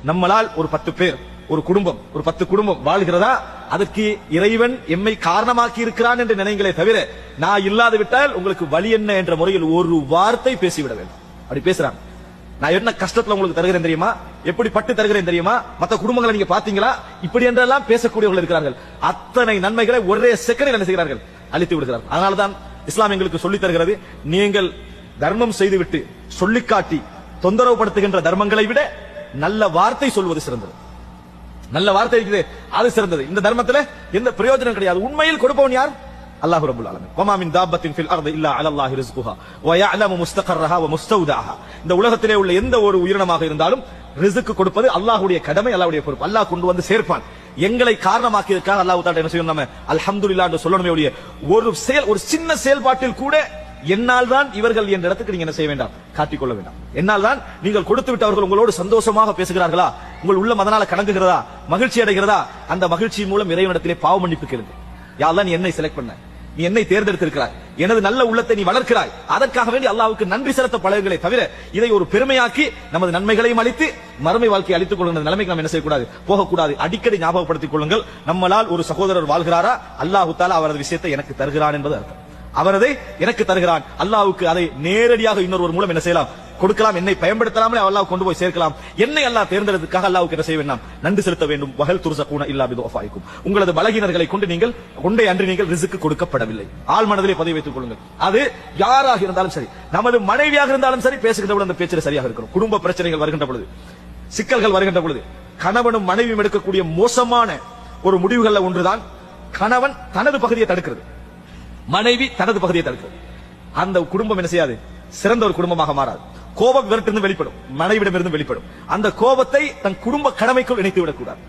நம்மளால் ஒரு 10 பேர் ஒரு குடும்பம் ஒரு 10 குடும்பம் வாழ்கிறதா, அதற்கு இறைவன் எம்மை காரணமாக்கி இருக்கிறான் என்று நினைங்களே தவிர, நான் இல்லாது விட்டால் உங்களுக்கு வழி என்ன என்ற முறையில் ஒரு வார்த்தை பேசிவிட வேண்டும். அப்படி பேசுறாங்க. நான் என்ன கஷ்டத்துல உங்களுக்கு தருகிறேன் தெரியுமா, எப்படி பட்டு தருகிறேன் தெரியுமா, மற்ற குடும்பங்களை நீங்க பாத்தீங்களா, இப்படி என்றெல்லாம் பேசக்கூடியவர்கள் இருக்கிறார்கள். அத்தனை நன்மைகளை ஒரே செகண்டில் என்ன செய்கிறார்கள், அழித்து விடுகிறார்கள். அதனால்தான் இஸ்லாம் எங்களுக்கு சொல்லித் தருகிறது, நீங்கள் தர்மம் செய்துவிட்டு சொல்லிக்காட்டி தொந்தரவு படுத்துகின்ற தர்மங்களை விட நல்ல வார்த்தை சொல்வது சிறந்தது. நல்ல வார்த்தை இருக்குது, அது சிறந்தது. இந்த தர்மத்துல எந்த பிரயோஜனம் கிடையாது. உண்மையில் கொடுப்பவன் யார்? அல்லாஹ் ரப்பல் ஆலமீன். வமா மின் தாபத்தின் ஃபில் அர்தி இல்லா அலல்லாஹி ரிஸ்குஹா வ யஅலமு முஸ்தகர்ரஹா வ முஸ்தௌதாஹா. இந்த உலகத்திலே உள்ள எந்த ஒரு உயிரினமாக இருந்தாலும் ரிஸ்க் கொடுப்பது அல்லாஹ்வுடைய கடமை, அல்லாஹ்வுடைய பொறுப்பு. அல்லாஹ் கொண்டு வந்து சேர்ப்பான். எங்களை காரணமாக்கியதற்காக அல்லாஹ் தஆலா என்ன செய்யணும், நம்ம அல்ஹம்துலில்லாஹ் என்று சொல்லணுமே ஒழிய ஒரு சின்ன செயல்பாட்டில் கூட என்னால் தான் இவர்கள் என்ற இடத்துக்கு நீங்க என்ன செய்ய வேண்டாம், காட்டிக்கொள்ள வேண்டாம். என்னால் தான் நீங்கள் கொடுத்து விட்டவர்கள் உங்களோடு சந்தோஷமாக பேசுகிறார்களா, உங்கள் உள்ளம் அதனால கலங்குகிறதா, மகிழ்ச்சி அடைகிறதா, அந்த மகிழ்ச்சி மூலம் இறைவனிடத்திலே பாவ மன்னிப்பு கேளுங்க. யா அல்லாஹ், நீ என்னை செலக்ட் பண்ண, நீ என்னை தேர்ந்தெடுத்திருக்கிறாய், எனது நல்ல உள்ளத்தை நீ வளர்க்கிறாய், அதற்காக வேண்டி அல்லாஹ்வுக்கு நன்றி செலுத்த பழகுகளை தவிர இதை ஒரு பெருமையாக்கி நமது நன்மைகளையும் அளித்து மறுமை வாழ்க்கையை அளித்துக் கொள்ளுகிற நிலைமைக்கு நாம் என்ன செய்யக்கூடாது, போகக்கூடாது. அடிக்கடி ஞாபகப்படுத்திக் கொள்ளுங்கள், நம்மளால் ஒரு சகோதரர் வாழ்கிறாரா, அல்லாஹ் தஆலா அவரது விஷயத்தை எனக்கு தருகிறான் என்பது அர்த்தம். அவரதை எனக்கு தருகிறான். அல்லாஹ்வுக்கு அதை நேரடியாக இன்னொரு மூலம் என்ன செய்யலாம், கொடுக்கலாம். என்னை பயன்படுத்தலாமே அல்லாஹ் கொண்டு போய் சேர்க்கலாம். என்னை அல்லாஹ் தேர்ந்தெடுத்ததுக்காக அல்லாஹ்வுக்கு என்ன செய்ய வேண்டாம், நன்றி செலுத்த வேண்டும். வஹல் துர்ஸகூன இல்லா பிதுஃபாயிக்கும். உங்களது பலகீனர்களை கொண்டு நீங்கள் கொண்டே அன்று நீங்கள் ரிஸ்க் கொடுக்கப்படவில்லை. ஆள் மனதிலே பதிவு வைத்துக் கொள்ளுங்கள். அது யாராக இருந்தாலும் சரி, நமது மனைவியாக இருந்தாலும் சரி, பேசுகின்ற பொழுது அந்த பேச்சில் சரியாக இருக்கணும். குடும்ப பிரச்சனைகள் வருகின்ற பொழுது, சிக்கல்கள் வருகின்ற பொழுது, கணவனும் மனைவியும் எடுக்கக்கூடிய மோசமான ஒரு முடிவுகள்ல ஒன்றுதான், கணவன் தனது பகுதியை தடுக்கிறது, மனைவி தனது பகுதியை தடுக்கிறது. அந்த குடும்பம் என்ன செய்யாது, சிறந்த ஒரு குடும்பமாக மாறாது. கோபம் இவர்கிட்ட வெளிப்படும், மனைவிடமிருந்து வெளிப்படும். அந்த கோபத்தை தன் குடும்ப கடமைக்குள் இணைத்து விடக்கூடாது.